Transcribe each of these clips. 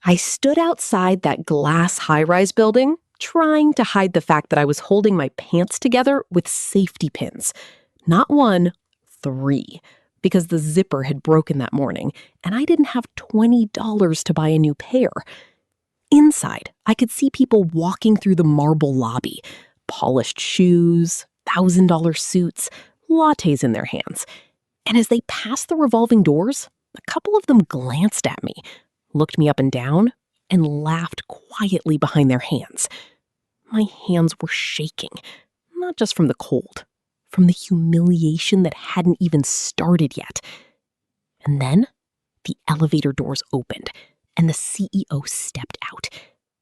I stood outside that glass high-rise building, trying to hide the fact that I was holding my pants together with safety pins. Not one, 3, because the zipper had broken that morning, and I didn't have $20 to buy a new pair. Inside, I could see people walking through the marble lobby, polished shoes, $1,000 suits, lattes in their hands. And as they passed the revolving doors, a couple of them glanced at me, looked me up and down, and laughed quietly behind their hands. My hands were shaking, not just from the cold, from the humiliation that hadn't even started yet. And then the elevator doors opened, and the CEO stepped out.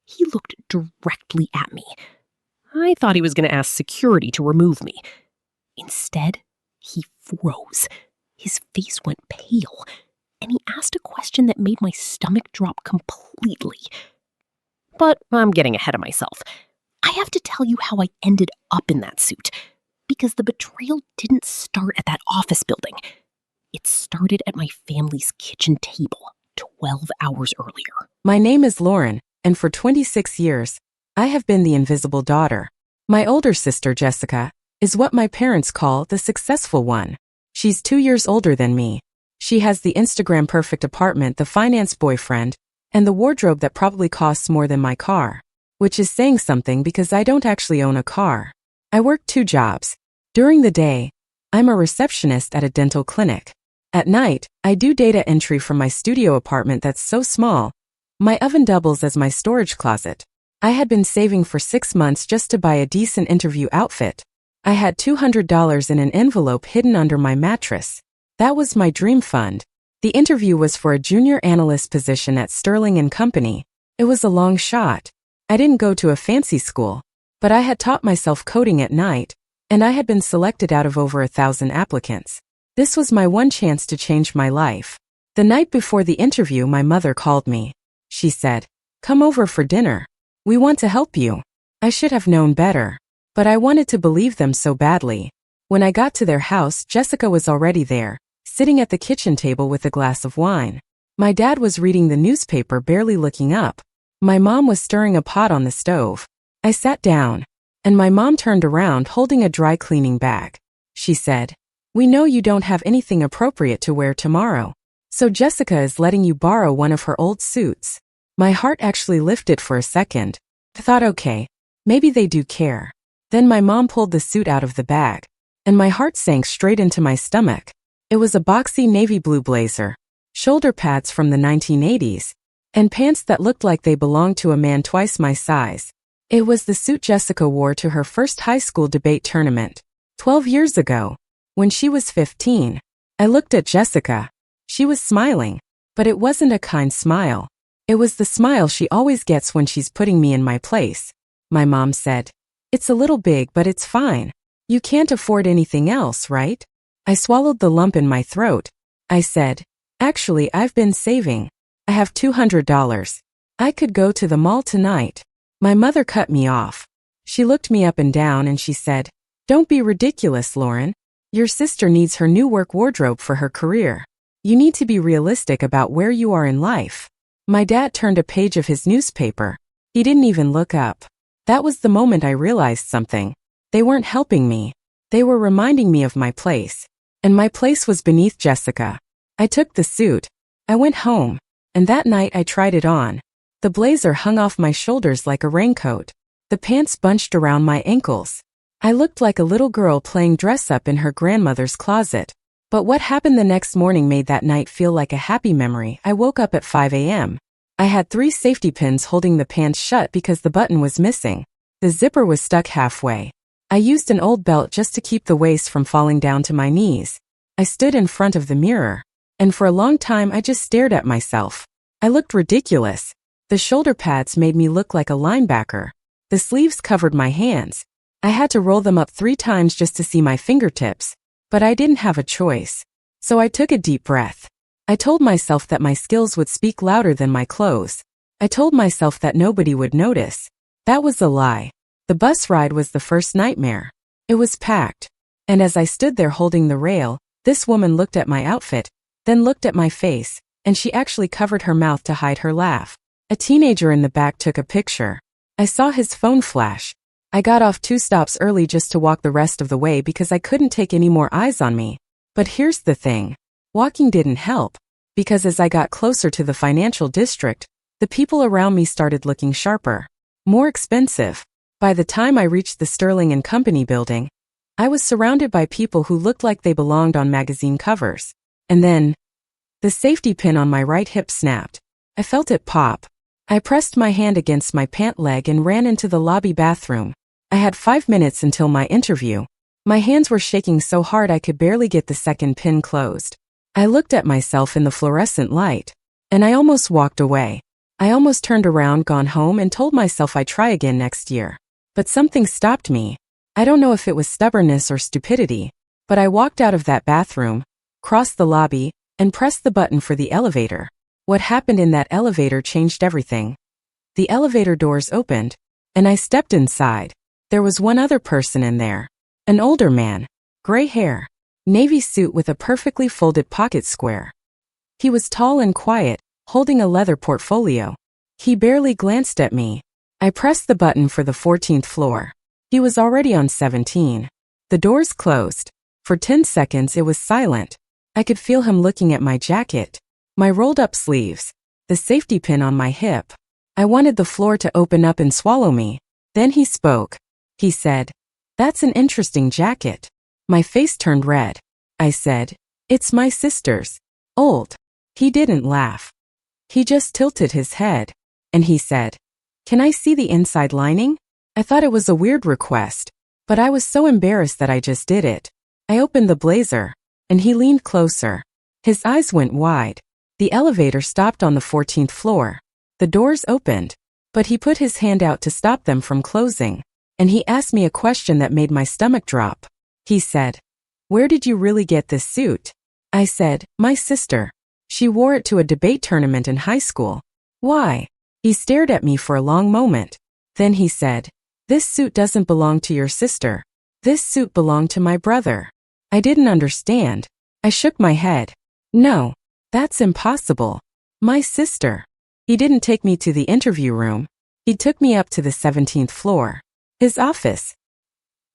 He looked directly at me. I thought he was going to ask security to remove me. Instead, he froze. His face went pale, and he asked a question that made my stomach drop completely. But I'm getting ahead of myself. I have to tell you how I ended up in that suit, because the betrayal didn't start at that office building. It started at my family's kitchen table 12 hours earlier. My name is Lauren, and for 26 years, I have been the invisible daughter. My older sister, Jessica, is what my parents call the successful one. She's 2 years older than me. She has the Instagram perfect apartment, the finance boyfriend, and the wardrobe that probably costs more than my car. Which is saying something because I don't actually own a car. I work 2 jobs. During the day, I'm a receptionist at a dental clinic. At night, I do data entry from my studio apartment that's so small, my oven doubles as my storage closet. I had been saving for 6 months just to buy a decent interview outfit. I had $200 in an envelope hidden under my mattress. That was my dream fund. The interview was for a junior analyst position at Sterling & Company. It was a long shot. I didn't go to a fancy school, but I had taught myself coding at night, and I had been selected out of over 1,000 applicants. This was my one chance to change my life. The night before the interview, my mother called me. She said, "Come over for dinner. We want to help you." I should have known better, but I wanted to believe them so badly. When I got to their house, Jessica was already there, sitting at the kitchen table with a glass of wine. My dad was reading the newspaper, barely looking up. My mom was stirring a pot on the stove. I sat down, and my mom turned around holding a dry cleaning bag. She said, "We know you don't have anything appropriate to wear tomorrow, so Jessica is letting you borrow one of her old suits." My heart actually lifted for a second. I thought, okay, maybe they do care. Then my mom pulled the suit out of the bag, and my heart sank straight into my stomach. It was a boxy navy blue blazer, shoulder pads from the 1980s, and pants that looked like they belonged to a man twice my size. It was the suit Jessica wore to her first high school debate tournament, 12 years ago, when she was 15. I looked at Jessica. She was smiling, but it wasn't a kind smile. It was the smile she always gets when she's putting me in my place. My mom said, "It's a little big, but it's fine. You can't afford anything else, right?" I swallowed the lump in my throat. I said, "Actually, I've been saving. I have $200. I could go to the mall tonight." My mother cut me off. She looked me up and down and she said, "Don't be ridiculous, Lauren. Your sister needs her new work wardrobe for her career. You need to be realistic about where you are in life." My dad turned a page of his newspaper. He didn't even look up. That was the moment I realized something. They weren't helping me. They were reminding me of my place. And my place was beneath Jessica. I took the suit. I went home. And that night I tried it on. The blazer hung off my shoulders like a raincoat. The pants bunched around my ankles. I looked like a little girl playing dress-up in her grandmother's closet. But what happened the next morning made that night feel like a happy memory. I woke up at 5 a.m. I had 3 safety pins holding the pants shut because the button was missing. The zipper was stuck halfway. I used an old belt just to keep the waist from falling down to my knees. I stood in front of the mirror, and for a long time I just stared at myself. I looked ridiculous. The shoulder pads made me look like a linebacker. The sleeves covered my hands. I had to roll them up 3 times just to see my fingertips. But I didn't have a choice. So I took a deep breath. I told myself that my skills would speak louder than my clothes. I told myself that nobody would notice. That was a lie. The bus ride was the first nightmare. It was packed. And as I stood there holding the rail, this woman looked at my outfit, then looked at my face, and she actually covered her mouth to hide her laugh. A teenager in the back took a picture. I saw his phone flash. I got off 2 stops early just to walk the rest of the way because I couldn't take any more eyes on me. But here's the thing. Walking didn't help, because as I got closer to the financial district, the people around me started looking sharper, more expensive. By the time I reached the Sterling & Company building, I was surrounded by people who looked like they belonged on magazine covers. And then, the safety pin on my right hip snapped. I felt it pop. I pressed my hand against my pant leg and ran into the lobby bathroom. I had 5 minutes until my interview. My hands were shaking so hard I could barely get the second pin closed. I looked at myself in the fluorescent light, and I almost walked away. I almost turned around, gone home, and told myself I'd try again next year. But something stopped me. I don't know if it was stubbornness or stupidity, but I walked out of that bathroom, crossed the lobby, and pressed the button for the elevator. What happened in that elevator changed everything. The elevator doors opened, and I stepped inside. There was one other person in there. An older man, gray hair, navy suit with a perfectly folded pocket square. He was tall and quiet, holding a leather portfolio. He barely glanced at me. I pressed the button for the 14th floor. He was already on 17. The doors closed. For 10 seconds it was silent. I could feel him looking at my jacket, my rolled-up sleeves, the safety pin on my hip. I wanted the floor to open up and swallow me. Then he spoke. He said, "That's an interesting jacket." My face turned red. I said, "It's my sister's. Old." He didn't laugh. He just tilted his head. And he said, "Can I see the inside lining?" I thought it was a weird request, but I was so embarrassed that I just did it. I opened the blazer, and he leaned closer. His eyes went wide. The elevator stopped on the 14th floor. The doors opened, but he put his hand out to stop them from closing. And he asked me a question that made my stomach drop. He said, "Where did you really get this suit?" I said, "My sister. She wore it to a debate tournament in high school." "Why?" He stared at me for a long moment. Then he said, "This suit doesn't belong to your sister. This suit belonged to my brother." I didn't understand. I shook my head. "No, that's impossible. My sister." He didn't take me to the interview room. He took me up to the 17th floor. His office.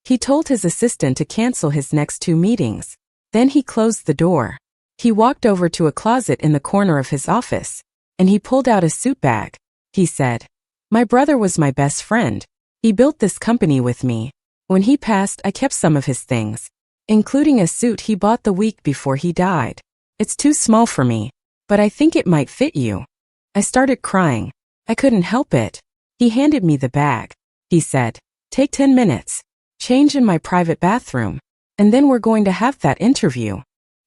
He told his assistant to cancel his next 2 meetings. Then he closed the door. He walked over to a closet in the corner of his office, and he pulled out a suit bag. He said, "My brother was my best friend. He built this company with me. When he passed, I kept some of his things, including a suit he bought the week before he died. It's too small for me, but I think it might fit you." I started crying. I couldn't help it. He handed me the bag. He said, "Take 10 minutes. Change in my private bathroom, and then we're going to have that interview."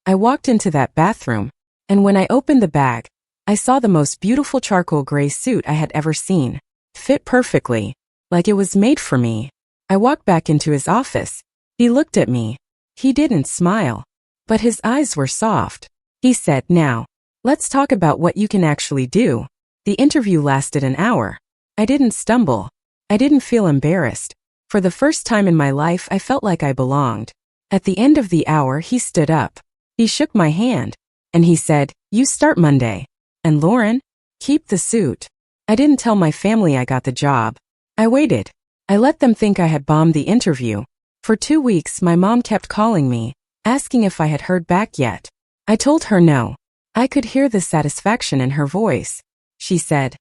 I walked into that bathroom, and when I opened the bag, I saw the most beautiful charcoal gray suit I had ever seen. Fit perfectly, like it was made for me. I walked back into his office. He looked at me. He didn't smile, but his eyes were soft. He said, "Now, let's talk about what you can actually do." The interview lasted an hour. I didn't stumble. I didn't feel embarrassed. For the first time in my life, I felt like I belonged. At the end of the hour, he stood up. He shook my hand, and he said, "You start Monday. And Lauren, keep the suit." I didn't tell my family I got the job. I waited. I let them think I had bombed the interview. For 2 weeks, my mom kept calling me, asking if I had heard back yet. I told her no. I could hear the satisfaction in her voice. She said,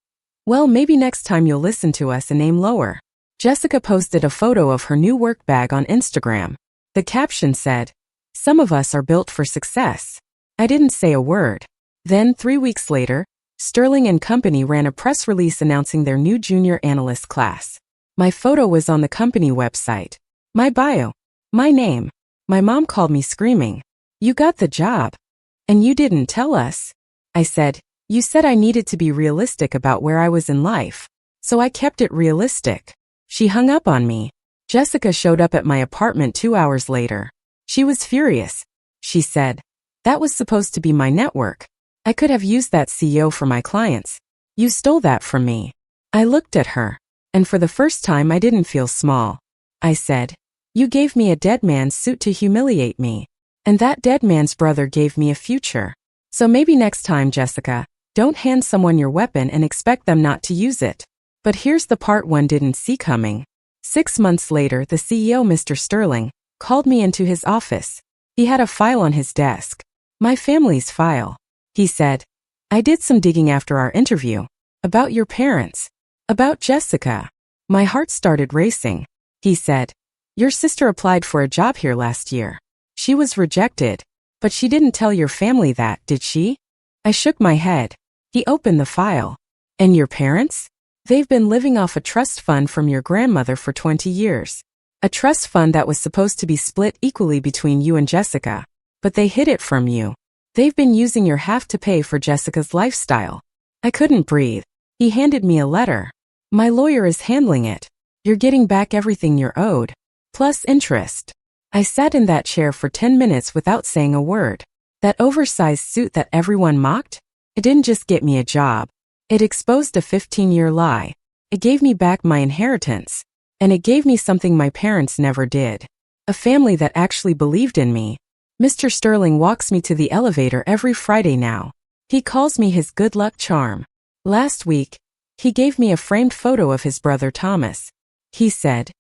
"Well, maybe next time you'll listen to us and aim lower." Jessica posted a photo of her new work bag on Instagram. The caption said, "Some of us are built for success." I didn't say a word. Then 3 weeks later, Sterling & Company ran a press release announcing their new junior analyst class. My photo was on the company website. My bio. My name. My mom called me screaming, "You got the job. And you didn't tell us." I said, "You said I needed to be realistic about where I was in life. So I kept it realistic." She hung up on me. Jessica showed up at my apartment 2 hours later. She was furious. She said, "That was supposed to be my network. I could have used that CEO for my clients. You stole that from me." I looked at her, and for the first time I didn't feel small. I said, "You gave me a dead man's suit to humiliate me, and that dead man's brother gave me a future. So maybe next time, Jessica, Don't hand someone your weapon and expect them not to use it. But here's the part one didn't see coming. 6 months later, the CEO, Mr. Sterling, called me into his office. He had a file on his desk. My family's file. He said, "I did some digging after our interview. About your parents. About Jessica." My heart started racing. He said, "Your sister applied for a job here last year. She was rejected. But she didn't tell your family that, did she?" I shook my head. He opened the file. "And your parents? They've been living off a trust fund from your grandmother for 20 years. A trust fund that was supposed to be split equally between you and Jessica. But they hid it from you. They've been using your half to pay for Jessica's lifestyle." I couldn't breathe. He handed me a letter. "My lawyer is handling it. You're getting back everything you're owed. Plus interest." I sat in that chair for 10 minutes without saying a word. That oversized suit that everyone mocked? It didn't just get me a job. It exposed a 15-year lie. It gave me back my inheritance. And it gave me something my parents never did. A family that actually believed in me. Mr. Sterling walks me to the elevator every Friday now. He calls me his good luck charm. Last week, he gave me a framed photo of his brother Thomas. He said,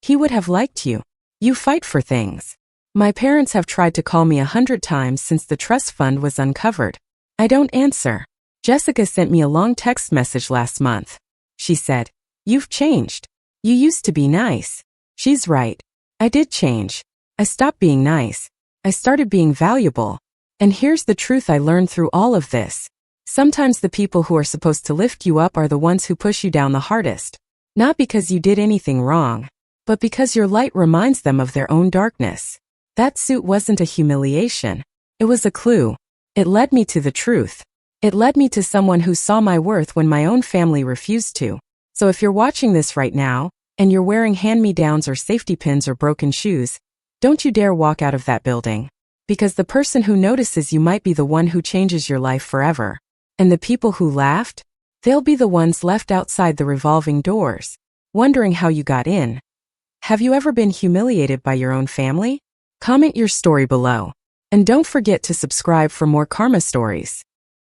"He would have liked you. You fight for things." My parents have tried to call me 100 times since the trust fund was uncovered. I don't answer. Jessica sent me a long text message last month. She said, "You've changed. You used to be nice." She's right. I did change. I stopped being nice. I started being valuable. And here's the truth I learned through all of this. Sometimes the people who are supposed to lift you up are the ones who push you down the hardest. Not because you did anything wrong, but because your light reminds them of their own darkness. That suit wasn't a humiliation. It was a clue. It led me to the truth. It led me to someone who saw my worth when my own family refused to. So if you're watching this right now, and you're wearing hand-me-downs or safety pins or broken shoes, don't you dare walk out of that building. Because the person who notices you might be the one who changes your life forever. And the people who laughed? They'll be the ones left outside the revolving doors, wondering how you got in. Have you ever been humiliated by your own family? Comment your story below. And don't forget to subscribe for more karma stories.